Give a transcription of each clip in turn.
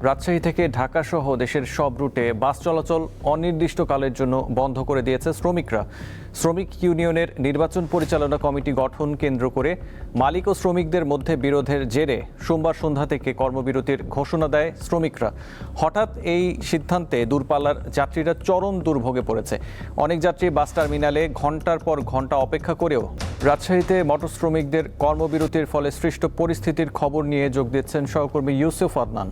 রাজশাহী থেকে ঢাকা সহ দেশের সব রুটে বাস চলাচল অনির্দিষ্টকালের জন্য বন্ধ করে দিয়েছে শ্রমিকরা। শ্রমিক ইউনিয়নের নির্বাচন পরিচালনা কমিটি গঠন কেন্দ্র করে মালিক ও শ্রমিকদের মধ্যে বিরোধের জেরে সোমবার সন্ধ্যা থেকে কর্মবিরতির ঘোষণা দেয় শ্রমিকরা। হঠাৎ এই সিদ্ধান্তে দূরপাল্লার যাত্রীরা চরম দুর্ভোগে পড়েছে। অনেক যাত্রী বাস টার্মিনালে ঘন্টার পর ঘন্টা অপেক্ষা করেও রাজশাহীতে মোটর শ্রমিকদের কর্মবিরতির ফলে সৃষ্ট পরিস্থিতির খবর নিয়ে যোগ দিচ্ছেন সহকর্মী ইউসুফ আদনান।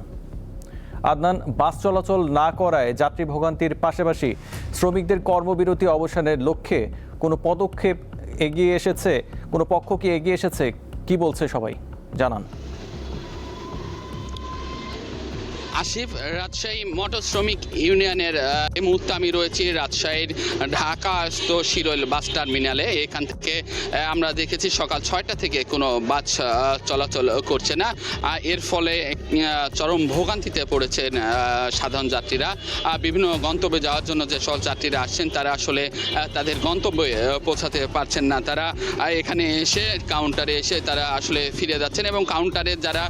বাস চলাচল না করায় যাত্রী ভোগান্তির পাশাপাশি শ্রমিকদের কর্মবিরতি অবসানের লক্ষ্যে কোনো পদক্ষেপ এগিয়ে এসেছে, কোনো পক্ষ কি এগিয়ে এসেছে, কি বলছে সবাই জানান। আসিফ, রাজশাহী মোটর শ্রমিক ইউনিয়নের এই মুহূর্তে আমি রয়েছি রাজশাহীর ঢাকাস্থ শিরোল বাস টার্মিনালে। এখান থেকে আমরা দেখেছি সকাল 6টা থেকে কোনো বাস চলাচল করছে না। এর ফলে চরম ভোগান্তিতে পড়েছেন সাধারণ যাত্রীরা। বিভিন্ন গন্তব্যে যাওয়ার জন্য যে সকল যাত্রীরা আসছেন তারা আসলে তাদের গন্তব্যে পৌঁছাতে পারছেন না। তারা এখানে এসে কাউন্টারে এসে তারা আসলে ফিরে যাচ্ছেন এবং কাউন্টারের যারা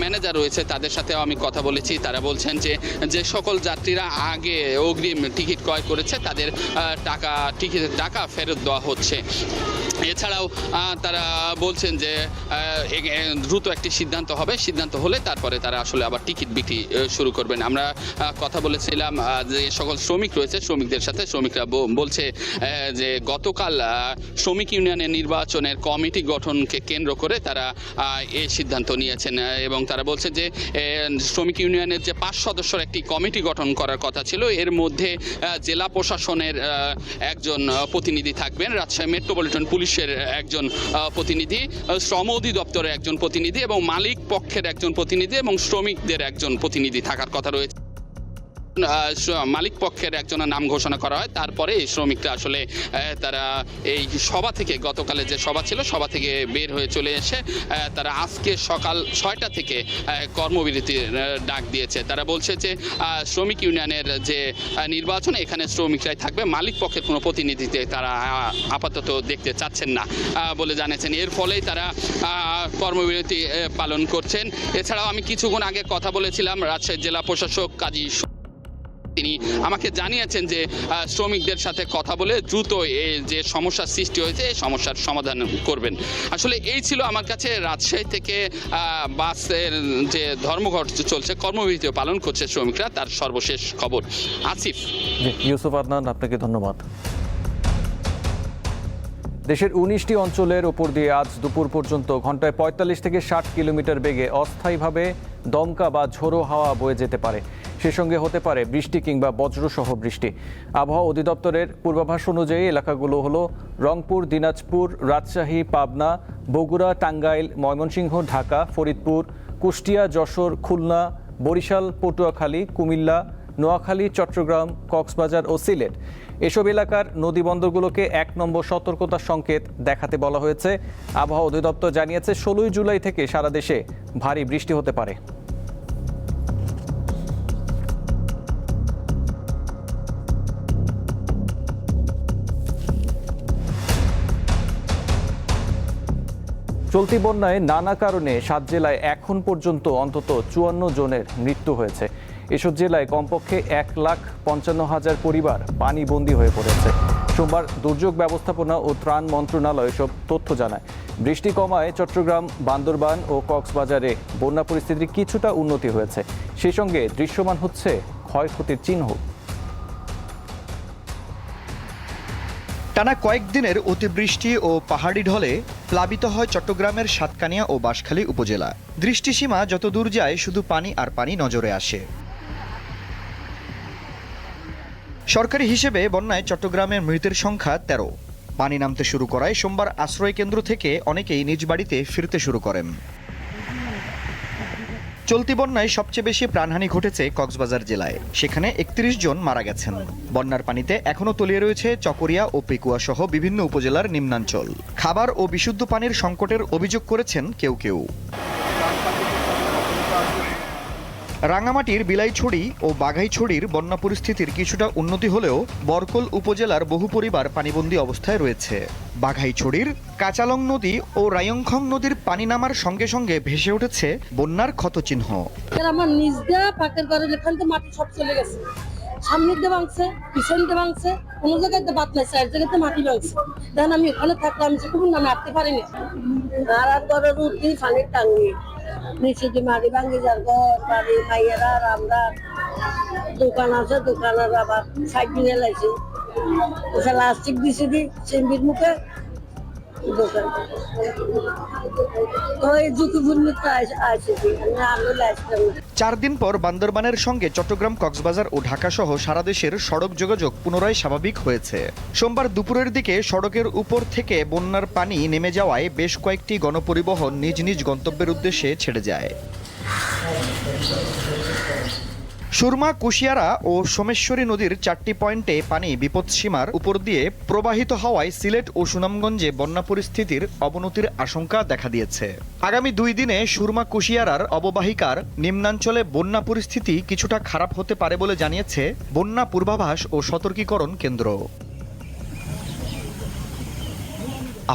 ম্যানেজার রয়েছে তাদের সাথেও আমি কথা বলেছি। তারা বলছেন যে সকল যাত্রীরা আগে অগ্রিম টিকিট ক্রয় করেছে তাদের টিকিটের টাকা ফেরত দেওয়া হচ্ছে। এছাড়াও তারা বলছেন যে দ্রুত একটি সিদ্ধান্ত হবে, সিদ্ধান্ত হলে তারপরে তারা আসলে আবার টিকিট বিক্রি শুরু করবেন। আমরা কথা বলেছিলাম যে সকল শ্রমিক রয়েছে শ্রমিকদের সাথে। শ্রমিকরা বলছে যে গতকাল শ্রমিক ইউনিয়নের নির্বাচনের কমিটি গঠনকে কেন্দ্র করে তারা এই সিদ্ধান্ত নিয়েছেন এবং তারা বলছে যে শ্রমিক ইউনিয়নের যে 5 সদস্যের একটি কমিটি গঠন করার কথা ছিল, এর মধ্যে জেলা প্রশাসনের একজন প্রতিনিধি থাকবেন, রাজশাহী মেট্রোপলিটন পুলিশের একজন প্রতিনিধি, শ্রম অধিদপ্তরের একজন প্রতিনিধি এবং মালিক পক্ষের একজন প্রতিনিধি এবং শ্রমিকদের একজন প্রতিনিধি থাকার কথা রয়েছে। মালিক পক্ষের একজনের নাম ঘোষণা করা হয়, তারপরে শ্রমিকরা আসলে তারা এই সভা থেকে, গতকালে যে সভা ছিল সভা থেকে বের হয়ে চলে এসে তারা আজকে সকাল 6টা থেকে কর্মবিরতির ডাক দিয়েছে। তারা বলছে যে শ্রমিক ইউনিয়নের যে নির্বাচন এখানে শ্রমিকরাই থাকবে, মালিক পক্ষের কোনো প্রতিনিধিতে তারা আপাতত দেখতে চাচ্ছেন না বলে জানিয়েছেন। এর ফলেই তারা কর্মবিরতি পালন করছেন। এছাড়াও আমি কিছুক্ষণ আগে কথা বলেছিলাম রাজশাহী জেলা প্রশাসক কাজী, তিনি আমাকে জানিয়েছেন যে শ্রমিকদের সাথে কথা বলে দ্রুত এই যে সমস্যার সৃষ্টি হয়েছে এই সমস্যার সমাধান করবেন। আসলে এই ছিল আমার কাছে রাজশাহী থেকে বাসের যে ধর্মঘট চলছে, কর্মবিরতি পালন করছে শ্রমিকরা, তার সর্বশেষ খবর। আসিফ। ইউসুফ আদনান, আপনাকে ধন্যবাদ। দেশের 19টি অঞ্চলের উপর দিয়ে আজ দুপুর পর্যন্ত ঘন্টায় 45 থেকে 60 কিলোমিটার বেগে অস্থায়ীভাবে দমকা বা ঝোড়ো হাওয়া বয়ে যেতে পারে। সে সঙ্গে হতে পারে বৃষ্টি কিংবা বজ্রসহ বৃষ্টি। আবহাওয়া অধিদপ্তরের পূর্বাভাস অনুযায়ী এলাকাগুলো হলো রংপুর, দিনাজপুর, রাজশাহী, পাবনা, বগুড়া, টাঙ্গাইল, ময়মনসিংহ, ঢাকা, ফরিদপুর, কুষ্টিয়া, যশোর, খুলনা, বরিশাল, পটুয়াখালী, কুমিল্লা, নোয়াখালী, চট্টগ্রাম, কক্সবাজার ও সিলেট। এসব এলাকার নদীবন্দরগুলোকে 1 নম্বর সতর্কতার সংকেত দেখাতে বলা হয়েছে। আবহাওয়া অধিদপ্তর জানিয়েছে 16 জুলাই থেকে সারা দেশে ভারী বৃষ্টি হতে পারে। চলতি বন্যায় নানা কারণে 7 জেলায় এখন পর্যন্ত অন্তত 54 জনের মৃত্যু হয়েছে। এসব জেলায় কমপক্ষে 1,55,000 পরিবার পানিবন্দী হয়ে পড়েছে। সোমবার দুর্যোগ ব্যবস্থাপনা ও ত্রাণ মন্ত্রণালয় এসব তথ্য জানায়। বৃষ্টি কমায় চট্টগ্রাম, বান্দরবান ও কক্সবাজারে বন্যা পরিস্থিতির কিছুটা উন্নতি হয়েছে। সেই সঙ্গে দৃশ্যমান হচ্ছে ক্ষয়ক্ষতির চিহ্ন। টানা কয়েকদিনের অতিবৃষ্টি ও পাহাড়ি ঢলে প্লাবিত হয় চট্টগ্রামের সাতকানিয়া ও বাঁশখালী উপজেলা। দৃষ্টিসীমা যত দূর যায় শুধু পানি আর পানি নজরে আসে। সরকারি হিসেবে বন্যায় চট্টগ্রামের মৃতের সংখ্যা 13। পানি নামতে শুরু করায় সোমবার আশ্রয় কেন্দ্র থেকে অনেকেই নিজ বাড়িতে ফিরতে শুরু করেন। চলতি বন্যায় সবচেয়ে বেশি প্রাণহানি ঘটেছে কক্সবাজার জেলায়। সেখানে 31 জন মারা গেছেন। বন্যার পানিতে এখনও তলিয়ে রয়েছে চকরিয়া ও পেকুয়া সহ বিভিন্ন উপজেলার নিম্নাঞ্চল। খাবার ও বিশুদ্ধ পানির সংকটের অভিযোগ করেছেন কেউ কেউ। রাঙামাটির বিলাইছড়ি ও বাঘাইছড়ির বন্যা পরিস্থিতির কিছুটা উন্নতি হলেও বরকল উপজেলার বহু পরিবার পানিবন্দী অবস্থায় রয়েছে। বাঘাইছড়ির কাচালং নদী ও রায়ংখং নদীর পানি নামার সঙ্গে সঙ্গে ভেসে উঠেছে বন্যার ক্ষতচিহ্ন। আমার নিজ দেয়া পাকের ঘরের এখান থেকে মাটি সব চলে গেছে, সামনে দিয়ে ভাঙছে, পিছন দিয়ে ভাঙছে, কোনো জায়গায় তো বাদ নাই, চার জায়গাতে মাটি ভাঙছে। দেখেন আমি ওখানে থাকলে আমি সেটুকু নামে আটতে পারিনি। আর ঘরের উঠি পানির টাঙ্গি নিচে যে মাটি ভাঙি যার ঘর বাড়ি মাইয়েরা আর আমরা দোকান আছে, দোকানের আবার সাইড নিয়ে লাইছে প্লাস্টিক দিছে দি চেম্বির মুখে দোকান ওই ঝুঁকিপূর্ণতা আছে আমি লাইছিলাম। 4 দিন পর বান্দরবানের সঙ্গে চট্টগ্রাম, কক্সবাজার ও ঢাকা সহ সারা দেশের সড়ক যোগাযোগ পুনরায় স্বাভাবিক হয়েছে। সোমবার দুপুরের দিকে সড়কের উপর থেকে বন্যার পানি নেমে যাওয়ায় বেশ কয়েকটি গণপরিবহন নিজ নিজ গন্তব্যের উদ্দেশ্যে ছেড়ে যায়। সুরমা, কুশিয়ারা ও সোমেশ্বরী নদীর 4টি পয়েন্টে পানি বিপদসীমার উপর দিয়ে প্রবাহিত হওয়ায় সিলেট ও সুনামগঞ্জে বন্যা পরিস্থিতির অবনতির আশঙ্কা দেখা দিয়েছে। আগামী 2 দিনে সুরমা, কুশিয়ারার অববাহিকার নিম্নাঞ্চলে বন্যা পরিস্থিতি কিছুটা খারাপ হতে পারে বলে জানিয়েছে বন্যা পূর্বাভাস ও সতর্কীকরণ কেন্দ্র।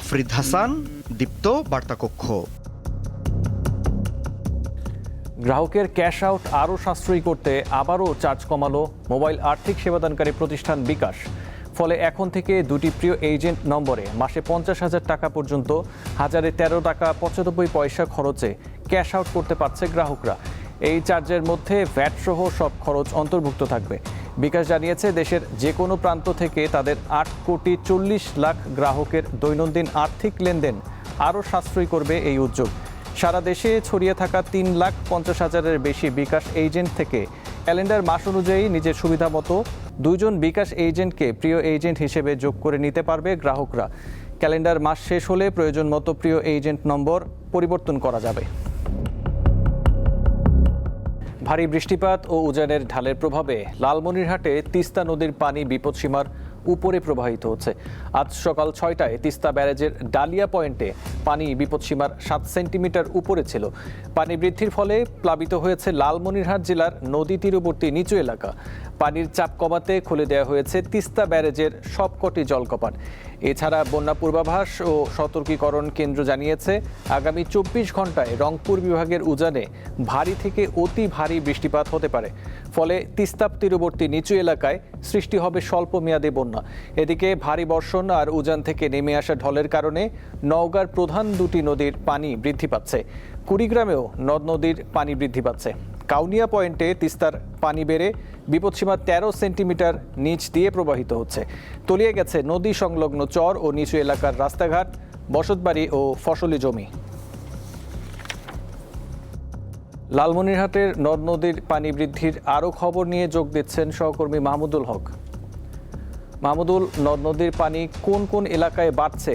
আফরিদ হাসান, দীপ্ত বার্তাকক্ষ। গ্রাহকের ক্যাশ আউট আরও সাশ্রয়ী করতে আবারও চার্জ কমালো মোবাইল আর্থিক সেবাদানকারী প্রতিষ্ঠান বিকাশ। ফলে এখন থেকে দুটি প্রিয় এজেন্ট নম্বরে মাসে 50,000 টাকা পর্যন্ত 1013 টাকা 95 পয়সা খরচে ক্যাশ আউট করতে পারছে গ্রাহকরা। এই চার্জের মধ্যে ভ্যাট সহ সব খরচ অন্তর্ভুক্ত থাকবে। বিকাশ জানিয়েছে, দেশের যে কোনো প্রান্ত থেকে তাদের 8,40,00,000 গ্রাহকের দৈনন্দিন আর্থিক লেনদেন আরও সাশ্রয়ী করবে এই উদ্যোগ। সারা দেশে ছড়িয়ে থাকা 3,50,000-এর বেশি বিকাশ এজেন্ট থেকে ক্যালেন্ডার মাস অনুযায়ী নিজের সুবিধা মতো 2 জন বিকাশ এজেন্টকে প্রিয় এজেন্ট হিসেবে যোগ করে নিতে পারবে গ্রাহকরা। ক্যালেন্ডার মাস শেষ হলে প্রয়োজন মতো প্রিয় এজেন্ট নম্বর পরিবর্তন করা যাবে। ভারী বৃষ্টিপাত ও উজানের ঢালের প্রভাবে লালমনিরহাটে তিস্তা নদীর পানি বিপদসীমার উপরে প্রবাহিত হচ্ছে। আজ সকাল 6টায় তিস্তা ব্যারেজের ডালিয়া পয়েন্টে পানি বিপদসীমার 7 সেন্টিমিটার উপরে ছিল। পানি বৃদ্ধির ফলে প্লাবিত হয়েছে লালমনিরহাট জেলার নদী তীরবর্তী নিচু এলাকা। পানির চাপ কমাতে খুলে দেওয়া হয়েছে তিস্তা ব্যারেজের সবকটি জলকপাট। এছাড়া বন্যা পূর্বাভাস ও সতর্কীকরণ কেন্দ্র জানিয়েছে, আগামী 24 ঘন্টায় রংপুর বিভাগের উজানে ভারী থেকে অতি ভারী বৃষ্টিপাত হতে পারে। ফলে তিস্তা তীরবর্তী নিচু এলাকায় সৃষ্টি হবে স্বল্প মেয়াদী বন্যা। এদিকে ভারী বর্ষণ আর উজান থেকে নেমে আসা ঢলের কারণে নওগাঁর প্রধান দুটি নদীর পানি বৃদ্ধি পাচ্ছে। কুড়িগ্রামেও নদ নদীর পানি বৃদ্ধি পাচ্ছে। কাউনিয়া পয়েন্টে তিস্তার পানি বেড়ে বিপদসীমা 13 সেন্টিমিটার নিচ দিয়ে প্রবাহিত হচ্ছে। তলিয়ে গেছে নদী সংলগ্ন চর ও নিচু এলাকার রাস্তাঘাট, বসতবাড়ি ও ফসলি জমি। লালমনিরহাটের নদ নদীর পানি বৃদ্ধির আরও খবর নিয়ে যোগ দিচ্ছেন সহকর্মী মাহমুদুল হক। মাহমুদুল, নদ নদীর পানি কোন কোন এলাকায় বাড়ছে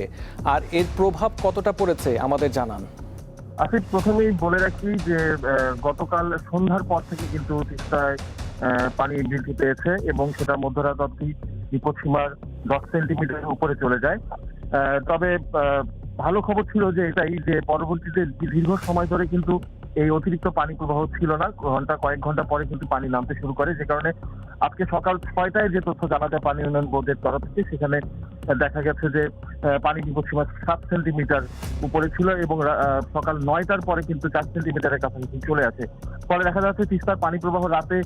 আর এর প্রভাব কতটা পড়েছে আমাদের জানান। আসিফ, প্রথমেই বলে রাখি যে গতকাল সন্ধ্যার পর থেকে কিন্তু তিস্তায় পানি বৃদ্ধি পেয়েছে এবং সেটা মধ্যরাত অবধি বিপদসীমার 10 সেন্টিমিটার উপরে চলে যায়। তবে ভালো খবর ছিল যে এটাই যে পরবর্তীতে দীর্ঘ সময় ধরে কিন্তু এই অতিরিক্ত পানি প্রবাহ ছিল না। কয়েক ঘন্টা পরে কিন্তু পানি নামতে শুরু করে, যে কারণে আজকে সকাল 6টায় যে তথ্য জানা যায় পানি উন্নয়ন বোর্ডের তরফ থেকে, সেখানে দেখা গেছে যে পানি বিপদসীমা 7 সেন্টিমিটার উপরে ছিল এবং সকাল 9টার পরে কিন্তু 4 সেন্টিমিটারের কাছাকাছি চলে আসে। ফলে দেখা যাচ্ছে তিস্তার পানি প্রবাহ রাতে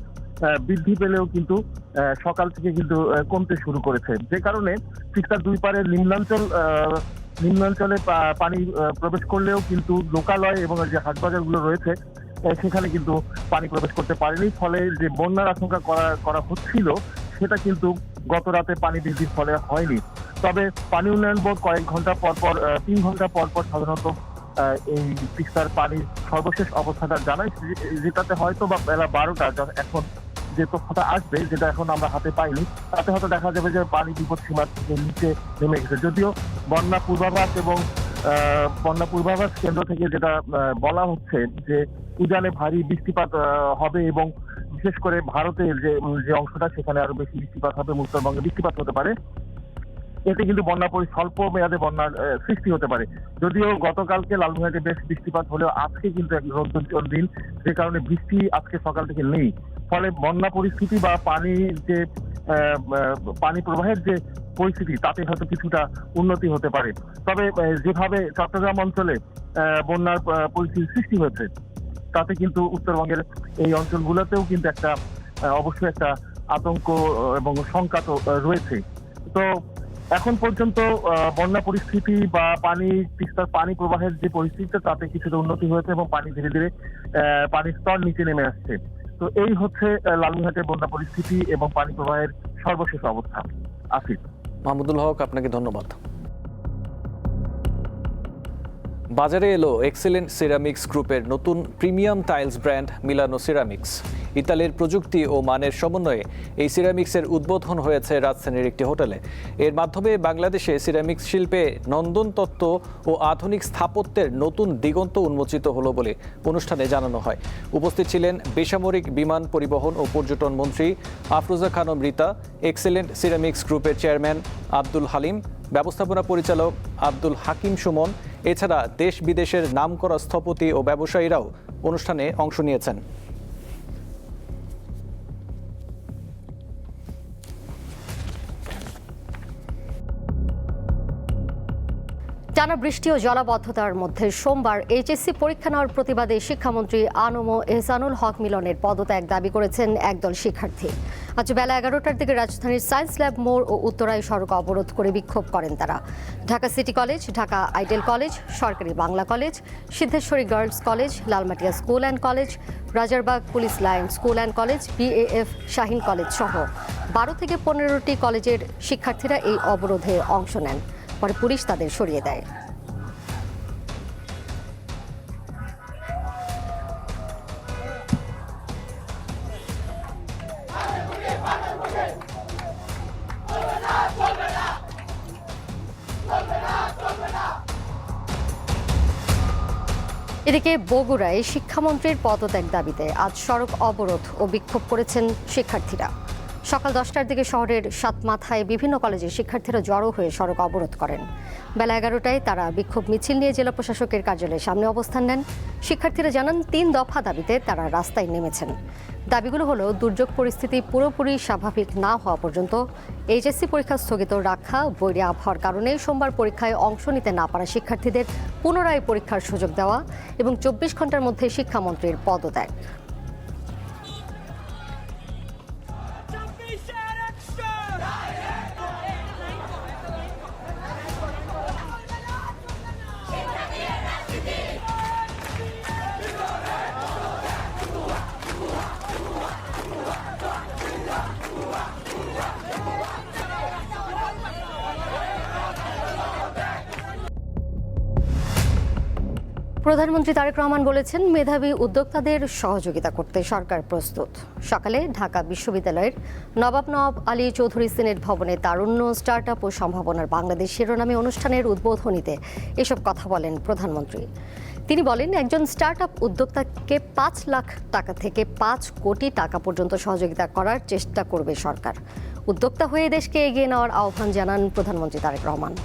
বৃদ্ধি পেলেও কিন্তু সকাল থেকে কিন্তু কমতে শুরু করেছে, যে কারণে তিস্তার দুই পারের নিম্নাঞ্চলে পানি প্রবেশ করলেও কিন্তু লোকালয় এবং যে হাট বাজারগুলো রয়েছে সেখানে কিন্তু পানি প্রবেশ করতে পারেনি। ফলে যে বন্যার আশঙ্কা করা হচ্ছিল সেটা কিন্তু গত রাতে পানি বৃদ্ধির ফলে হয়নি। তবে পানি উন্নয়ন বোর্ড কয়েক ঘন্টা পর পর 3 ঘন্টা পর পর সাধারণত এই তিস্তার পানির সর্বশেষ অবস্থাটা জানায়, যেটাতে হয়তো বা বেলা 12টা এখন যে তথ্যটা আসবে, যেটা এখন আমরা হাতে পাইনি, তাতে হয়তো দেখা যাবে যে পানি বিপদ সীমার থেকে নিচে নেমে গেছে। যদিও বন্যা পূর্বাভাস কেন্দ্র থেকে যেটা বলা হচ্ছে যে উজানে ভারী বৃষ্টিপাত হবে এবং বিশেষ করে ভারতের যে অংশটা সেখানে আরো বেশি বৃষ্টিপাত হবে, উত্তরবঙ্গে বৃষ্টিপাত হতে পারে। এতে কিন্তু স্বল্প মেয়াদে বন্যার সৃষ্টি হতে পারে। যদিও গতকালকে লালমনিরহাটে বেশ বৃষ্টিপাত হলেও আজকে কিন্তু এক রৌদ্রোজ্জ্বল দিন, যে কারণে বৃষ্টি আজকে সকাল থেকে নেই। ফলে বন্যা পরিস্থিতি বা পানি প্রবাহের যে পরিস্থিতি তাতে হয়তো কিছুটা উন্নতি হতে পারে। তবে যেভাবে চট্টগ্রাম অঞ্চলে বন্যার পরিস্থিতি সৃষ্টি হয়েছে তাতে কিন্তু উত্তরবঙ্গের এই অঞ্চলগুলোতেও কিন্তু অবশ্যই একটা আতঙ্ক এবং শঙ্কা তো রয়েছে। তো এখন পর্যন্ত বন্যা পরিস্থিতি বা তিস্তার পানি প্রবাহের যে পরিস্থিতি তাতে কিছুটা উন্নতি হয়েছে এবং পানি ধীরে ধীরে পানির স্তর নিচে নেমে আসছে। তো এই হচ্ছে লালমনিরহাটের বন্যা পরিস্থিতি এবং পানি প্রবাহের সর্বশেষ অবস্থা। আসিফ। মাহমুদুল হক, আপনাকে ধন্যবাদ। বাজারে এলো এক্সেলেন্ট সিরামিক্স গ্রুপের নতুন প্রিমিয়াম টাইলস ব্র্যান্ড মিলানো সিরামিক্স। ইতালির প্রযুক্তি ও মানের সমন্বয়ে এই সিরামিক্সের উদ্বোধন হয়েছে রাজধানীর একটি হোটেলে। এর মাধ্যমে বাংলাদেশে সিরামিক্স শিল্পে নন্দন তত্ত্ব ও আধুনিক স্থাপত্যের নতুন দিগন্ত উন্মোচিত হলো বলে অনুষ্ঠানে জানানো হয়। উপস্থিত ছিলেন বেসামরিক বিমান পরিবহন ও পর্যটন মন্ত্রী আফরোজা খানম রীতা, এক্সেলেন্ট সিরামিক্স গ্রুপের চেয়ারম্যান আব্দুল হালিম, ব্যবস্থাপনা পরিচালক আব্দুল হাকিম সুমন। এছাড়া দেশ বিদেশের নামকরা স্থপতি ও ব্যবসায়ীরাও অনুষ্ঠানে অংশ নিয়েছেন। টানা বৃষ্টি ও জলাবদ্ধতার মধ্যে সোমবার এইচএসসি পরীক্ষা নেওয়ার প্রতিবাদে শিক্ষামন্ত্রী আনম এহসানুল হক মিলনের পদত্যাগ দাবি করেছেন একদল শিক্ষার্থী। আজ বেলা 11টার দিকে রাজধানীর সায়েন্স ল্যাব মোড় ও উত্তরায় সড়ক অবরোধ করে বিক্ষোভ করেন তারা। Dhaka city college, Dhaka ideal college, সরকারি Bangla college, Siddheswari girls college, Lalmatia school and college, Rajarbag police line school and college, BAF Shaheen college সহ 12 থেকে 15টি কলেজের শিক্ষার্থীরা এই অবরোধে অংশ নেন। পরে পুলিশ তাদের সরিয়ে দেয়। এদিকে বগুড়ায় শিক্ষামন্ত্রীর পদত্যাগ দাবিতে আজ সড়ক অবরোধ ও বিক্ষোভ করেছেন শিক্ষার্থীরা। সকাল 10টার দিকে শহরের সাতমাথায় বিভিন্ন কলেজের শিক্ষার্থীরা জড়ো হয়ে সড়ক অবরোধ করেন। বেলা 11টায় তারা বিক্ষোভ মিছিল নিয়ে জেলা প্রশাসকের কার্যালয়ের সামনে অবস্থান নেন। শিক্ষার্থীরা জানান 3 দফা দাবিতে তারা রাস্তায় নেমেছেন। দাবিগুলো হলো দুর্যোগ পরিস্থিতি পুরোপুরি স্বাভাবিক না হওয়া পর্যন্ত এইচএসসি পরীক্ষা স্থগিত রাখা, বৈরী আবহাওয়ার কারণে সোমবার পরীক্ষায় অংশ নিতে না পারা শিক্ষার্থীদের পুনরায় পরীক্ষার সুযোগ দেওয়া এবং 24 ঘন্টার মধ্যে শিক্ষামন্ত্রীর পদত্যাগ। প্রধানমন্ত্রী তারেক রহমান বলেছেন, মেধাবী উদ্যোক্তাদের সহযোগিতা করতে সরকার প্রস্তুত। সকালে ঢাকা বিশ্ববিদ্যালয়ের নবাব আলী চৌধুরী সিনেট ভবনে তারুণ্য, স্টার্টআপ ও সম্ভাবনার বাংলাদেশ শিরোনামে অনুষ্ঠানের উদ্বোধনীতে এসব কথা বলেন প্রধানমন্ত্রী। তিনি বলেন, একজন স্টার্টআপ উদ্যোক্তাকে 5 লাখ টাকা থেকে 5 কোটি টাকা পর্যন্ত সহযোগিতা করার চেষ্টা করবে সরকার। উদ্যোক্তা হয়ে দেশকে এগিয়ে নেওয়ার আহ্বান জানান প্রধানমন্ত্রী তারেক রহমান।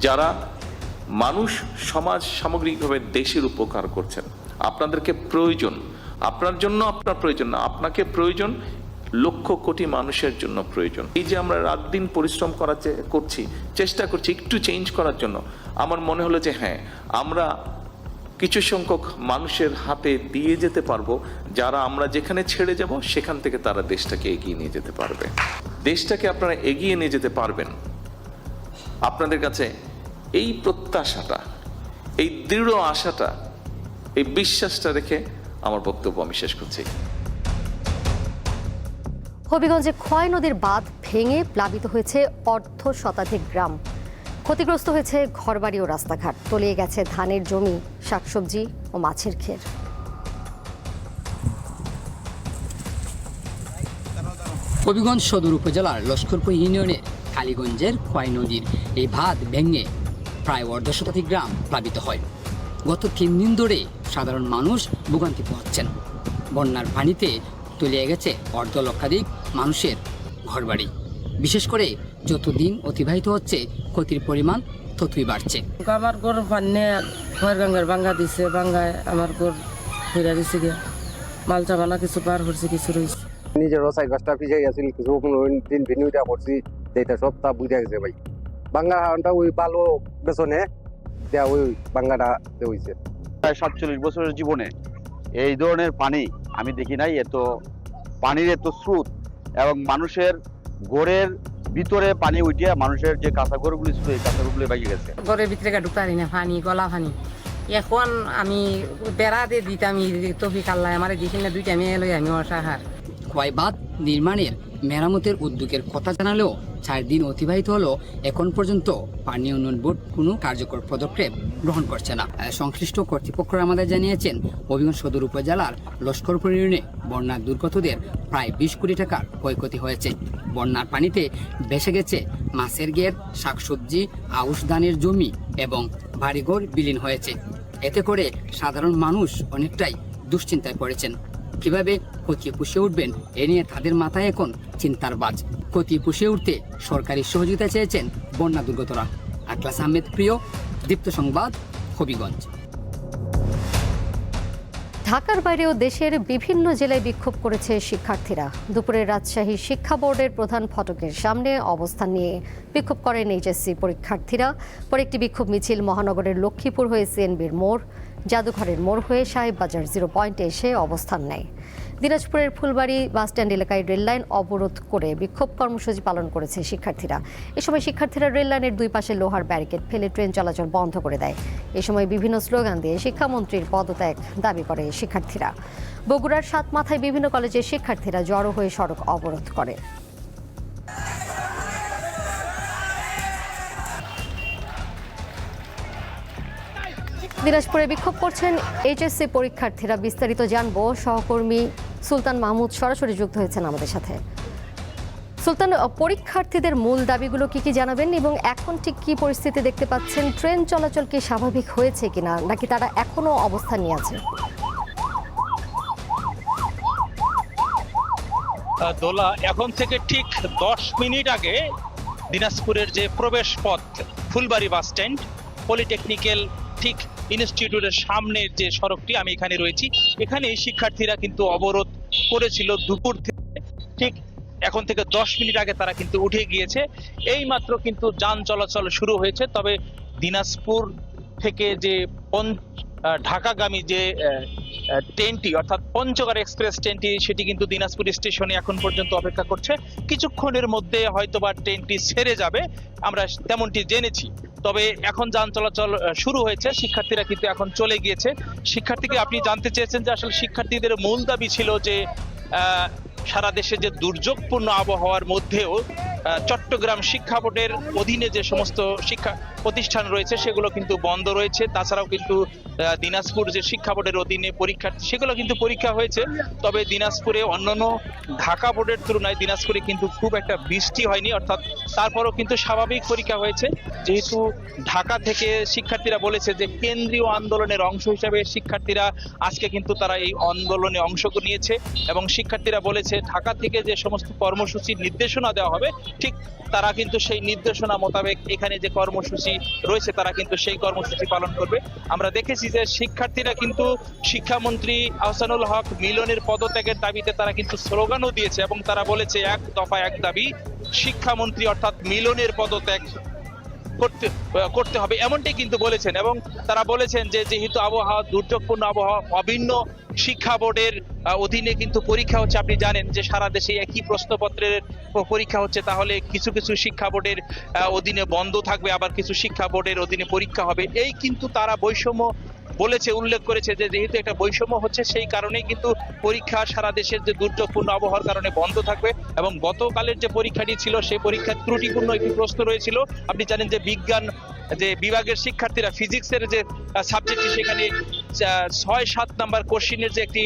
যারা মানুষ, সমাজ, সামগ্রিকভাবে দেশের উপকার করছেন, আপনাদেরকে প্রয়োজন, আপনার জন্য আপনার প্রয়োজন না, আপনাকে প্রয়োজন লক্ষ কোটি মানুষের জন্য প্রয়োজন। এই যে আমরা রাত দিন পরিশ্রম করছি, চেষ্টা করছি একটু চেঞ্জ করার জন্য, আমার মনে হলো যে হ্যাঁ, আমরা কিছু সংখ্যক মানুষের হাতে দিয়ে যেতে পারবো, যারা আমরা যেখানে ছেড়ে যাব সেখান থেকে তারা দেশটাকে এগিয়ে নিয়ে যেতে পারবে। দেশটাকে আপনারা এগিয়ে নিয়ে যেতে পারবেন। আপনাদের কাছে এই প্রত্যাশাটা, এই দৃঢ় আশাটা, এই বিশ্বাসটা রেখে আমার বক্তব্য আমি শেষ করছি। হবিগঞ্জে খোয়াই নদীর বাঁধ ভেঙে প্লাবিত হয়েছে অর্ধ শতাধিক গ্রাম। ক্ষতিগ্রস্ত হয়েছে ঘরবাড়ি ও রাস্তাঘাট, তলিয়ে গেছে ধানের জমি, শাকসবজি ও মাছের ক্ষেত। হবিগঞ্জ সদর উপজেলার লস্করপুর ইউনিয়নের কালীগঞ্জের খোয়াই নদীর এই বাঁধ ভেঙে প্রায় অর্ধশতাধিক গ্রাম প্লাবিত হয়। গত 3 দিন ধরে সাধারণ মানুষ ভোগান্তি পোহাচ্ছেন। বন্যার পানিতে তলিয়ে গেছে অর্ধ লক্ষাধিক মানুষের ঘরবাড়ি। বিশেষ করে যত দিন অতিবাহিত হচ্ছে ক্ষতির পরিমাণ ততই বাড়ছে। আমার গরু পান্নে ঘর গাঙ্গার বাঙ্গা দিছে, বাঙ্গায় আমার গরু ফিরে দিছে গিয়া মালচা বানা কিছু পার করছে, কিছু রয়েছে। নিজেরও 4-5টা পিছিয়ে গেছিল, কিছু দিন ভিনিউটা করছি, যেটা সব তা বুঝে গেছে ভাই। বাঙ্গা হাওনটা ওই ভালো বেসনে দেয়া, ওই বাঙ্গাটা হয়েছে। প্রায় 47 বছরের জীবনে এই ধরনের পানি আমি দেখি নাই। এত পানির এত স্রোত এবং মানুষের ঘরের ভিতরে পানি উঠিয়া মানুষের যে কাঁচা ঘরগুলি ছিল এই কাঁচা ঘরগুলি বাইকে গেছে। ঘরের ভিতরে ঢুকতে পারি না, পানি গলা পানি। এখন আমি বেড়া দিয়ে দিতাম তফি কাল্লা আমার দিকে 2টা মেয়ে লই আমি অসাহার। খোয়াই বাঁধ নির্মাণের মেরামতের উদ্যোগের কথা জানালেও 4 দিন অতিবাহিত হলো এখন পর্যন্ত পানি উন্নয়ন বোর্ড কোনো কার্যকর পদক্ষেপ গ্রহণ করছে না। সংশ্লিষ্ট কর্তৃপক্ষরা আমাদের জানিয়েছেন হবিগঞ্জ সদর উপজেলার লস্করপুর ইউনিয়নে বন্যার দুর্গতদের প্রায় 20 কোটি টাকার ক্ষয়ক্ষতি হয়েছে। বন্যার পানিতে ভেসে গেছে মাছের ঘের, শাকসবজি, আউশ ধানের জমি এবং বাড়িঘর বিলীন হয়েছে। এতে করে সাধারণ মানুষ অনেকটাই দুশ্চিন্তায় পড়েছেন। কিভাবে ক্ষতি পুষিয়ে উঠবেন এ নিয়ে তাদের মাথায় এখন চিন্তার বাজ। ক্ষতি পুষিয়ে উঠতে সরকারি সহযোগিতা চেয়েছেন বন্যা দুর্গতরা। আখলাস আহমেদ প্রিয়, দীপ্ত সংবাদ, হবিগঞ্জ। ঢাকার বাইরেও দেশের বিভিন্ন জেলায় বিক্ষোভ করেছে শিক্ষার্থীরা। দুপুরে রাজশাহী শিক্ষা বোর্ডের প্রধান ফটকের সামনে অবস্থান নিয়ে বিক্ষোভ করেন এইচএসসি পরীক্ষার্থীরা। পরে একটি বিক্ষোভ মিছিল মহানগরের লক্ষ্মীপুর হয়ে সিএনবির মোড়, জাদুঘরের মোড় হয়ে সাহেববাজার 0 পয়েন্টে এসে অবস্থান নেয়। দিনাজপুরের ফুলবাড়ি বাসস্ট্যান্ড এলাকায় রেললাইন অবরোধ করে বিক্ষোভ কর্মসূচি পালন করেছে শিক্ষার্থীরা। এ সময় শিক্ষার্থীরা রেললাইনের 2 পাশে লোহার ব্যারিকেড ফেলে ট্রেন চলাচল বন্ধ করে দেয়। এ সময় বিভিন্ন স্লোগান দিয়ে শিক্ষামন্ত্রীর পদত্যাগ দাবি করে শিক্ষার্থীরা। বগুড়ার সাতমাথায় বিভিন্ন কলেজের শিক্ষার্থীরা জড়ো হয়ে সড়ক অবরোধ করে। দিনাজপুরে বিক্ষোভ করছেন এইচএসসি পরীক্ষার্থীরা। বিস্তারিত জানবো, সহকর্মী সুলতান মাহমুদ সরাসরি যুক্ত হয়েছেন আমাদের সাথে। সুলতান, পরীক্ষার্থীদের মূল দাবিগুলো কি কি জানাবেন এবং এখন ঠিক কি পরিস্থিতি দেখতে পাচ্ছেন? ট্রেন চলাচল কি স্বাভাবিক হয়েছে কিনা, নাকি তারা এখনো অবস্থান নিয়ে আছে? দোলা, এখন থেকে ঠিক 10 মিনিট আগে দিনাজপুরের যে প্রবেশ পথ ফুলবাড়ি বাস স্ট্যান্ড, পলিটেকনিক্যাল ঠিক ইনস্টিটিউটের সামনে যে সড়কটি, আমি এখানে রয়েছি, এখানে শিক্ষার্থীরা কিন্তু অবরোধ করেছিল দুপুর থেকে। ঠিক এখন থেকে 10 মিনিট আগে তারা কিন্তু উঠে গিয়েছে। এই মাত্র কিন্তু যান চলাচল শুরু হয়েছে। তবে দিনাজপুর থেকে যে ঢাকাগামী যে ট্রেনটি অর্থাৎ পঞ্চগড় এক্সপ্রেস ট্রেনটি, সেটি কিন্তু দিনাজপুর স্টেশনে এখন পর্যন্ত অপেক্ষা করছে। কিছুক্ষণের মধ্যে হয়তোবা ট্রেনটি ছেড়ে যাবে, আমরা তেমনটি জেনেছি। তবে এখন যান চলাচল শুরু হয়েছে, শিক্ষার্থীরা কিন্তু এখন চলে গিয়েছে। শিক্ষার্থীকে আপনি জানতে চেয়েছেন যে আসলে শিক্ষার্থীদের মূল দাবি ছিল যে সারা দেশে যে দুর্যোগপূর্ণ আবহাওয়ার মধ্যেও চট্টগ্রাম শিক্ষা বোর্ডের অধীনে যে সমস্ত শিক্ষা প্রতিষ্ঠান রয়েছে সেগুলো কিন্তু বন্ধ রয়েছে। তাছাড়াও কিন্তু দিনাজপুর যে শিক্ষা বোর্ডের অধীনে পরীক্ষা, সেগুলো কিন্তু পরীক্ষা হয়েছে। তবে দিনাজপুরে অন্যান্য ঢাকা বোর্ডের তুলনায় দিনাজপুরে কিন্তু খুব একটা বৃষ্টি হয়নি, অর্থাৎ তারপরও কিন্তু স্বাভাবিক পরীক্ষা হয়েছে। যেহেতু ঢাকা থেকে শিক্ষার্থীরা বলেছে যে কেন্দ্রীয় আন্দোলনের অংশ হিসাবে শিক্ষার্থীরা আজকে কিন্তু তারা এই আন্দোলনে অংশ নিয়েছে এবং শিক্ষার্থীরা বলেছে ঢাকা থেকে যে সমস্ত কর্মসূচির নির্দেশনা দেওয়া হবে ঠিক তারা কিন্তু সেই নির্দেশনা মোতাবেক এখানে যে কর্মসূচি রয়েছে তারা কিন্তু সেই কর্মসূচি পালন করবে। আমরা দেখেছি যে শিক্ষার্থীরা কিন্তু শিক্ষামন্ত্রী আহসানুল হক মিলনের পদত্যাগের দাবিতে তারা কিন্তু স্লোগানও দিয়েছে এবং তারা বলেছে 1 দফা 1 দাবি, শিক্ষামন্ত্রী অর্থাৎ মিলনের পদত্যাগ করতে হবে, এমনটাই কিন্তু বলেছেন। এবং তারা বলেছেন যে যেহেতু আবহাওয়া দুর্যোগপূর্ণ আবহাওয়া, অভিন্ন শিক্ষা বোর্ডের অধীনে কিন্তু পরীক্ষা হচ্ছে, আপনি জানেন যে সারা দেশে একই প্রশ্নপত্রের পরীক্ষা হচ্ছে, তাহলে কিছু কিছু শিক্ষা বোর্ডের অধীনে বন্ধ থাকবে, আবার কিছু শিক্ষা বোর্ডের অধীনে পরীক্ষা হবে। এই কিন্তু তারা বৈষম্য বলেছে, উল্লেখ করেছে যে যেহেতু একটা বৈষম্য হচ্ছে সেই কারণেই কিন্তু পরীক্ষা সারা দেশের যে দুর্যোগপূর্ণ আবহাওয়ার কারণে বন্ধ থাকবে। এবং গতকালের যে পরীক্ষাটি ছিল সেই পরীক্ষার ত্রুটিপূর্ণ একটি প্রশ্ন রয়েছিল। আপনি জানেন যে বিজ্ঞান যে বিভাগের শিক্ষার্থীরা ফিজিক্সের যে সাবজেক্টটি, সেখানে 6-7 নাম্বার কোশ্চিনের যে একটি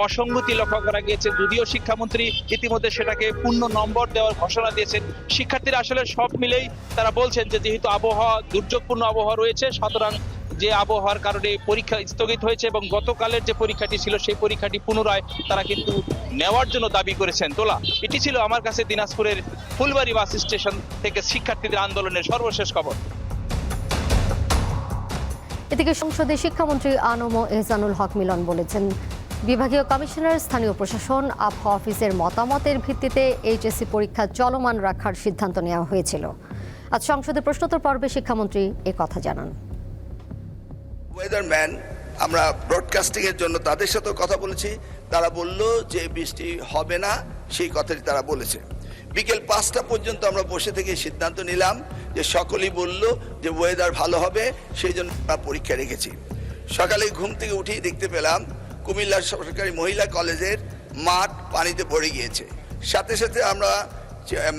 অসঙ্গতি লক্ষ্য করা গিয়েছে। যদিও শিক্ষামন্ত্রী ইতিমধ্যে সেটাকে পূর্ণ নম্বর দেওয়ার ঘোষণা দিয়েছেন, শিক্ষার্থীরা আসলে সব মিলেই তারা বলছেন যে যেহেতু আবহাওয়া দুর্যোগপূর্ণ আবহাওয়া রয়েছে, সুতরাং যে আবহাওয়ার কারণে পরীক্ষা স্থগিত হয়েছে এবং গতকালের যে পরীক্ষাটি ছিল সেই পরীক্ষাটি পুনরায় তারা কিন্তু নেওয়ার জন্য দাবি করেছেন। তোলা, এটি ছিল আমার কাছে দিনাজপুরের ফুলবাড়ী বাস স্টেশন থেকে শিক্ষার্থীদের আন্দোলনের সর্বশেষ খবর। এদিকে সংসদে শিক্ষামন্ত্রী আনম এহসানুল হক মিলন বলেছেন, বিভাগীয় কমিশনার, স্থানীয় প্রশাসন, আবহাওয়া অফিসের মতামতের ভিত্তিতে এইচএসসি পরীক্ষা চলমান রাখার সিদ্ধান্ত নেওয়া হয়েছিল। আজ সংসদে প্রশ্নোত্তর পর্বে শিক্ষামন্ত্রী এ কথা জানান। ওয়েদারম্যান, আমরা ব্রডকাস্টিং এর জন্য তাদের সাথে কথা বলেছি, তারা বলল যে বৃষ্টি হবে না, সেই কথাটি তারা বলেছে। বিকেল 5টা পর্যন্ত আমরা বসে থেকে সিদ্ধান্ত নিলাম যে সকলেই বলল যে ওয়েদার ভালো হবে, সেই জন্য আমরা পরীক্ষা রেখেছি। সকালে ঘুম থেকে উঠেই দেখতে পেলাম কুমিল্লার সরকারি মহিলা কলেজের মাঠ পানিতে ভরে গিয়েছে। সাথে সাথে আমরা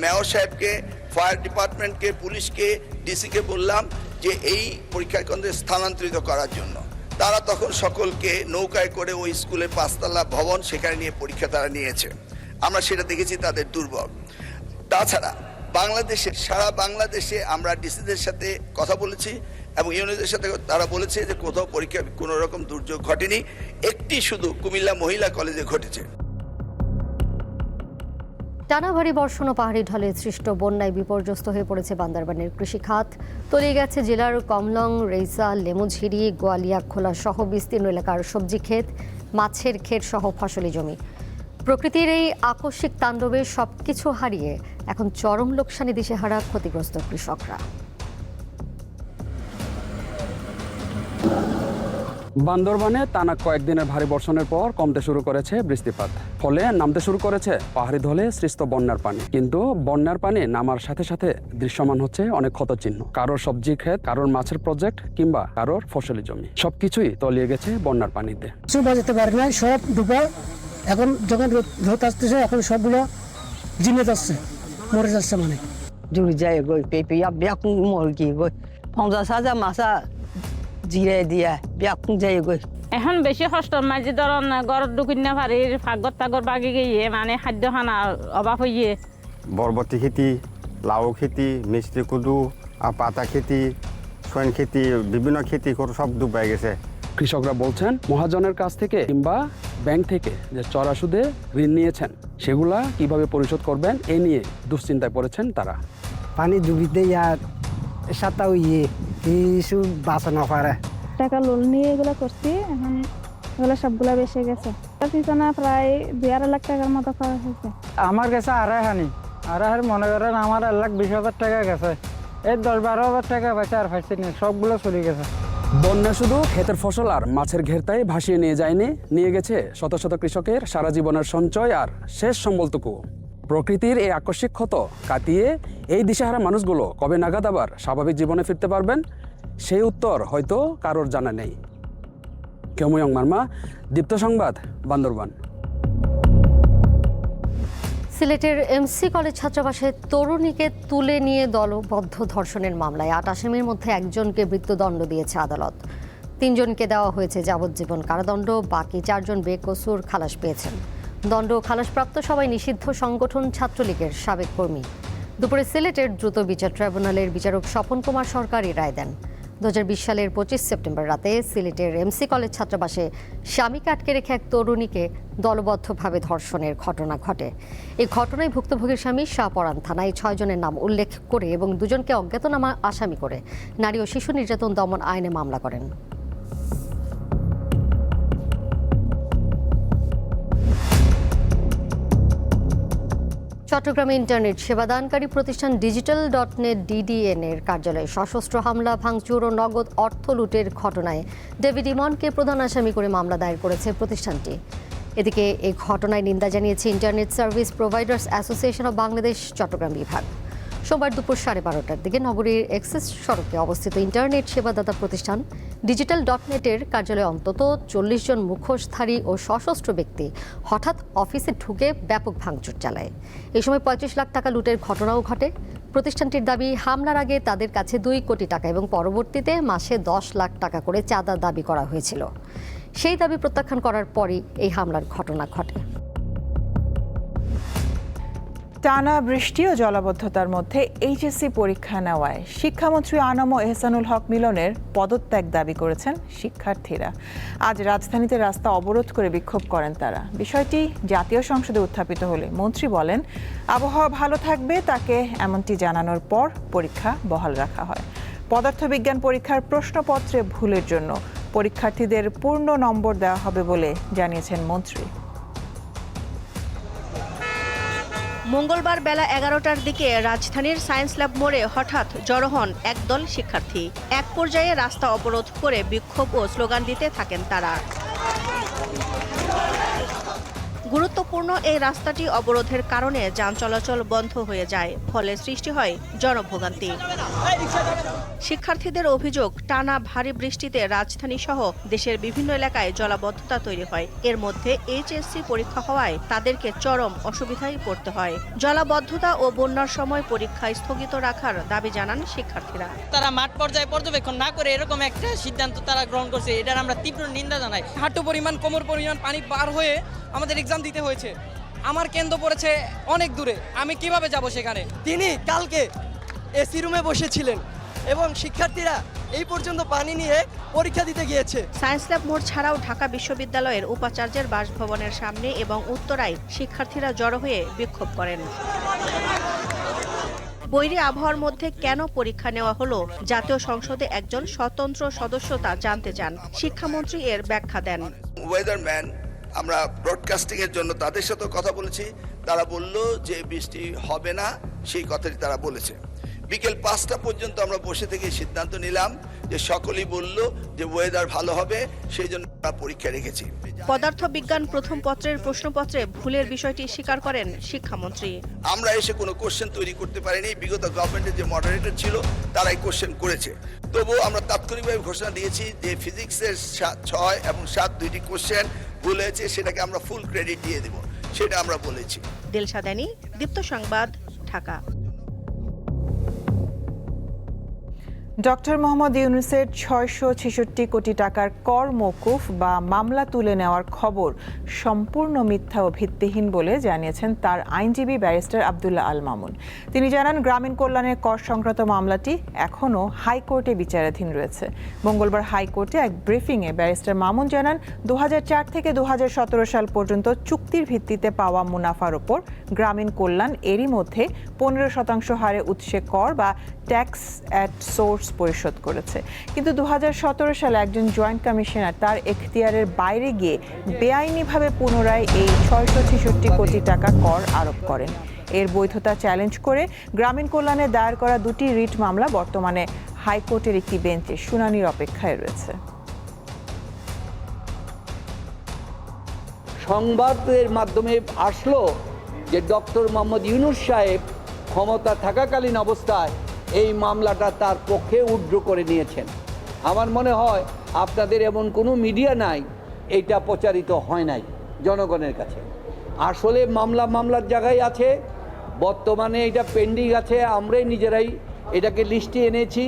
মেয়র সাহেবকে, ফায়ার ডিপার্টমেন্টকে, পুলিশকে, ডিসিকে বললাম যে এই পরীক্ষা কেন্দ্রে স্থানান্তরিত করার জন্য। তারা তখন সকলকে নৌকায় করে ওই স্কুলের 5তলা ভবন সেখানে নিয়ে পরীক্ষা তারা নিয়েছে। আমরা সেটা দেখেছি তাদের দুর্ভোগ। তাছাড়া সারা বাংলাদেশে আমরা ডিসিদের সাথে কথা বলেছি এবং ইউনিয়নদের সাথে, তারা বলেছে যে কোথাও পরীক্ষা কোনো রকম দুর্যোগ ঘটেনি, একটি শুধু কুমিল্লা মহিলা কলেজে ঘটেছে। টানা ভারী বর্ষণ ও পাহাড়ি ঢলে সৃষ্ট বন্যায় বিপর্যস্ত হয়ে পড়েছে বান্দরবানের কৃষিখাত। তলিয়ে গেছে জেলার কমলং, রেইসা, লেমুঝিরি, গোয়ালিয়া খোলা সহ বিস্তীর্ণ এলাকার সবজি ক্ষেত, মাছের ক্ষেত সহ ফসলি জমি। প্রকৃতির এই আকস্মিক তাণ্ডবে সবকিছু হারিয়ে এখন চরম লোকসানি দিশেহারা ক্ষতিগ্রস্ত কৃষকরা। বান্দরবানে টানা কয়েকদিনের ভারী বর্ষণের পর কমতে শুরু করেছে বৃষ্টিপাত, ফলে নামতে শুরু করেছে পাহাড়ি ঢলে সৃষ্ট বন্যার পানি। কিন্তু বন্যার পানি নামার সাথে সাথে দৃশ্যমান হচ্ছে অনেক ক্ষতচিহ্ন। কারোর সবজি ক্ষেত, কারোর মাছের প্রজেক্ট কিংবা কারোর ফসলি জমি, সবকিছুই তলিয়ে গেছে বন্যার পানিতে। বাজাতে পারে না, সব ডুবা। এখন যখন রোদ আসতেছে, এখন সবগুলো জিনে যাচ্ছে, মরে যাচ্ছে। মানে জুড়ি যায় গই পেপিয়া ব্যাকুং মুরগি গই 50,000 মাছা জিরে দিয়া ব্যাকুং যায় গই। এখন বেশি কষ্ট মাঝে ধরন গড়ত ঢুকিন না পারি, ফাগর তাগর বাগি গিয়ে মানে খাদ্য খানার অভাব হইয়ে। বরবটি খেতি, লাউ খেতি, মিষ্টি কুদু, পাতা খেতি, সৈন খেতি, বিভিন্ন খেতি করে সব ডুবাই গেছে। কৃষকরা বলছেন, মহাজনের কাছ থেকে কিংবা ব্যাংক থেকে যে চড়া সুদে ঋণ নিয়েছেন সেগুলা কিভাবে পরিশোধ করবেন এ নিয়ে দুশ্চিন্তায় পড়েছেন তারা। পানি ডুবিতে আর সাতা ইয়ে কিছু বাঁচানো পারে। টাকা লোন নিয়ে এগুলো করছি, এখন এগুলো সবগুলা বেসে গেছে। পিছনে প্রায় 2.5 লাখ টাকার মতো খরচ হয়েছে। আমার কাছে আড়াই মনে করেন আমার 1,20,000 টাকা গেছে। এই 10-12,000 টাকা পাইছে, আর পাইছে না, সবগুলো চলে গেছে। বন্যা শুধু ক্ষেতের ফসল আর মাছের ঘেরতায় ভাসিয়ে নিয়ে যায়নি, নিয়ে গেছে শত শত কৃষকের সারা জীবনের সঞ্চয় আর শেষ সম্বলটুকু। প্রকৃতির এই আকস্মিক ক্ষত কাটিয়ে এই দিশেহারা মানুষগুলো কবে নাগাদ আবার স্বাভাবিক জীবনে ফিরতে পারবেন, সেই উত্তর হয়তো কারোর জানা নেই। কেময়ং মার্মা, দীপ্ত সংবাদ, বান্দরবান। সিলেটের এমসি কলেজ ছাত্রাবাসে তরুণীকে তুলে নিয়ে দলবদ্ধ ধর্ষণের মামলায় 8 আসামির মধ্যে একজনকে মৃত্যুদণ্ড দিয়েছে আদালত। 3 জনকে দেওয়া হয়েছে যাবজ্জীবন কারাদণ্ড, বাকি 4 জন বেকসুর খালাস পেয়েছেন। দণ্ড খালাসপ্রাপ্ত সবাই নিষিদ্ধ সংগঠন ছাত্রলীগের সাবেক কর্মী। দুপুরে সিলেটের দ্রুত বিচার ট্রাইব্যুনালের বিচারক স্বপন কুমার সরকার এই রায় দেন। 2020 সালের 25 সেপ্টেম্বর রাতে সিলেটের এমসি কলেজ ছাত্রাবাসে স্বামীকে আটকে রেখে এক তরুণীকে দলবদ্ধভাবে ধর্ষণের ঘটনা ঘটে। এই ঘটনায় ভুক্তভোগীর স্বামী শাহপরান থানায় 6 জনের নাম উল্লেখ করে এবং 2 জনকে অজ্ঞাতনামা আসামি করে নারী ও শিশু নির্যাতন দমন আইনে মামলা করেন। চট্টগ্রামে ইন্টারনেট সেবাদানকারী প্রতিষ্ঠান digital.net DDN এর কার্যালয়ে সশস্ত্র হামলা, ভাঙচুর ও নগদ অর্থ লুটের ঘটনায় ডেভিড ইমনকে প্রধান আসামি করে মামলা দায়ের করেছে প্রতিষ্ঠানটি। এদিকে এই ঘটনায় নিন্দা জানিয়েছে internet service providers association of Bangladesh Chattogram বিভাগ। সোমবার দুপুর 12:30টার দিকে নগরীর এক্সেস সড়কে অবস্থিত ইন্টারনেট সেবাদাতা প্রতিষ্ঠান digital.net এর কার্যালয়ে অন্তত 40 জন মুখোশধারী ও সশস্ত্র ব্যক্তি হঠাৎ অফিসে ঢুকে ব্যাপক ভাঙচুর চালায়। এই সময় 35 লাখ টাকা লুটের ঘটনাও ঘটে। প্রতিষ্ঠানটির দাবি, হামলার আগে তাদের কাছে 2 কোটি টাকা এবং পরবর্তীতে মাসে 10 লাখ টাকা করে চাঁদা দাবি করা হয়েছিল। সেই দাবি প্রত্যাখ্যান করার পরই এই হামলার ঘটনা ঘটে। টানা বৃষ্টি ও জলাবদ্ধতার মধ্যে এইচএসসি পরীক্ষা নেওয়ায় শিক্ষামন্ত্রী আনম ও এহসানুল হক মিলনের পদত্যাগ দাবি করেছেন শিক্ষার্থীরা। আজ রাজধানীতে রাস্তা অবরোধ করে বিক্ষোভ করেন তারা। বিষয়টি জাতীয় সংসদে উত্থাপিত হলে মন্ত্রী বলেন, আবহাওয়া ভালো থাকবে তাকে এমনটি জানানোর পর পরীক্ষা বহাল রাখা হয়। পদার্থবিজ্ঞান পরীক্ষার প্রশ্নপত্রে ভুলের জন্য পরীক্ষার্থীদের পূর্ণ নম্বর দেওয়া হবে বলে জানিয়েছেন মন্ত্রী। মঙ্গলবার বেলা 11টার দিকে রাজধানীর সায়েন্স ল্যাব মোড়ে হঠাৎ জড়ো হন একদল শিক্ষার্থী। এক পর্যায়ে রাস্তা অবরোধ করে বিক্ষোভ ও স্লোগান দিতে থাকেন তারা। গুরুত্বপূর্ণ এই রাস্তাটি অবরোধের কারণে যান চলাচল বন্ধ হয়ে যায়, ফলে সৃষ্টি হয় জনভোগান্তি। শিক্ষার্থীদের অভিযোগ, টানা ভারী বৃষ্টিতে রাজধানী সহ দেশের বিভিন্ন এলাকায় জলাবদ্ধতা তৈরি হয়। এর মধ্যে এইচএসসি পরীক্ষা হওয়ায় তাদেরকে চরম অসুবিধায় পড়তে হয়। জলাবদ্ধতা ও বন্যার সময় পরীক্ষা স্থগিত রাখার দাবি জানান শিক্ষার্থীরা। তারা মাঠ পর্যায়ে পর্যবেক্ষণ না করে এরকম একটা সিদ্ধান্ত তারা গ্রহণ করছে, এটার আমরা তীব্র নিন্দা জানাই। হাঁটু পরিমাণ কোমর পরিমাণ পানি পার হয়ে আমাদের এক্সাম দিতে হয়েছে। আমার কেন্দ্র পড়েছে অনেক দূরে, আমি কিভাবে যাব সেখানে? তিনি কালকে এসি রুমে বসেছিলেন এবং শিক্ষার্থীরা এই পর্যন্ত পানি নিয়ে পরীক্ষা দিতে গিয়েছে। সায়েন্স ল্যাব মোড় ছাড়াও ঢাকা বিশ্ববিদ্যালয়ের উপাচার্যের বাসভবনের সামনে এবং উত্তরায় শিক্ষার্থীরা জড়ো হয়ে বিক্ষোভ করেন। বৈরী আবহাওয়ার মধ্যে কেন পরীক্ষা নেওয়া হলো, জাতীয় সংসদে একজন স্বতন্ত্র সদস্য তা জানতে চান। শিক্ষামন্ত্রী এর ব্যাখ্যা দেন। ওয়েদারম্যান আমরা ব্রডকাস্টিং এর জন্য তাদের সাথে কথা বলেছি, তারা বলল যে বৃষ্টি হবে না, সেই কথাটি তারা বলেছে। বিকেল 5টা পর্যন্ত আমরা বসে থেকে সিদ্ধান্ত নিলাম যে সকলেই বলল যে ওয়েদার ভালো হবে, সেই জন্য আমরা পরীক্ষা রেখেছি। পদার্থবিজ্ঞান প্রথম পত্রের প্রশ্নপত্রে ভুলের বিষয়টি স্বীকার করেন শিক্ষামন্ত্রী। আমরা এসে কোনো কোশ্চেন তৈরি করতে পারিনি, বিগত গভর্নমেন্টের যে মডারেটর ছিল তারাই কোশ্চেন করেছে। তবুও আমরা তাৎক্ষণিকভাবে ঘোষণা দিয়েছি যে ফিজিক্সের 6 এবং 7 দুইটি কোশ্চেন ভুল হয়েছে, সেটাকে আমরা ফুল ক্রেডিট দিয়ে দেব, সেটা আমরা বলেছি। দিলশা দানি, দীপ্ত সংবাদ, ঢাকা। ডক্টর মোহাম্মদ ইউনূসের 666 কোটি টাকার কর মওকুফ বা মামলা তুলে নেওয়ার খবর সম্পূর্ণ মিথ্যা ও ভিত্তিহীন বলে জানিয়েছেন তার আইনজীবী ব্যারিস্টার আব্দুল্লাহ আল মামুন। তিনি জানান, গ্রামীণ কল্যাণের কর সংক্রান্ত মামলাটি এখনও হাইকোর্টে বিচারাধীন রয়েছে। মঙ্গলবার হাইকোর্টে এক ব্রিফিংয়ে ব্যারিস্টার মামুন জানান, 2004 থেকে 2017 সাল পর্যন্ত চুক্তির ভিত্তিতে পাওয়া মুনাফার ওপর গ্রামীণ কল্যাণ এরই মধ্যে 15% হারে উৎসে কর বা ট্যাক্স অ্যাট সোর্স পরিশোধ করেছে। কিন্তু 2017 সালে একজন জয়েন্ট কমিশনার তার এখতিয়ারের বাইরে গিয়ে বেআইনিভাবে পুনরায় এই 666 কোটি টাকা কর আরোপ করেন। এর বৈধতা চ্যালেঞ্জ করে গ্রামীণ কল্যাণে দায়ের করা দুটি রিট মামলা বর্তমানে হাইকোর্টের একটি বেঞ্চে শুনানির অপেক্ষায় রয়েছে। সংবাদের মাধ্যমে আসলো যে ডক্টর মোহাম্মদ ইউনূস সাহেব ক্ষমতা থাকাকালীন অবস্থায় এই মামলাটা তার পক্ষে উইথড্র করে নিয়েছেন। আমার মনে হয় আপনাদের এমন কোনো মিডিয়া নাই এইটা প্রচারিত হয় নাই জনগণের কাছে। আসলে মামলার জায়গায় আছে, বর্তমানে এটা পেন্ডিং আছে, আমরাই নিজেরাই এটাকে লিস্টে এনেছি।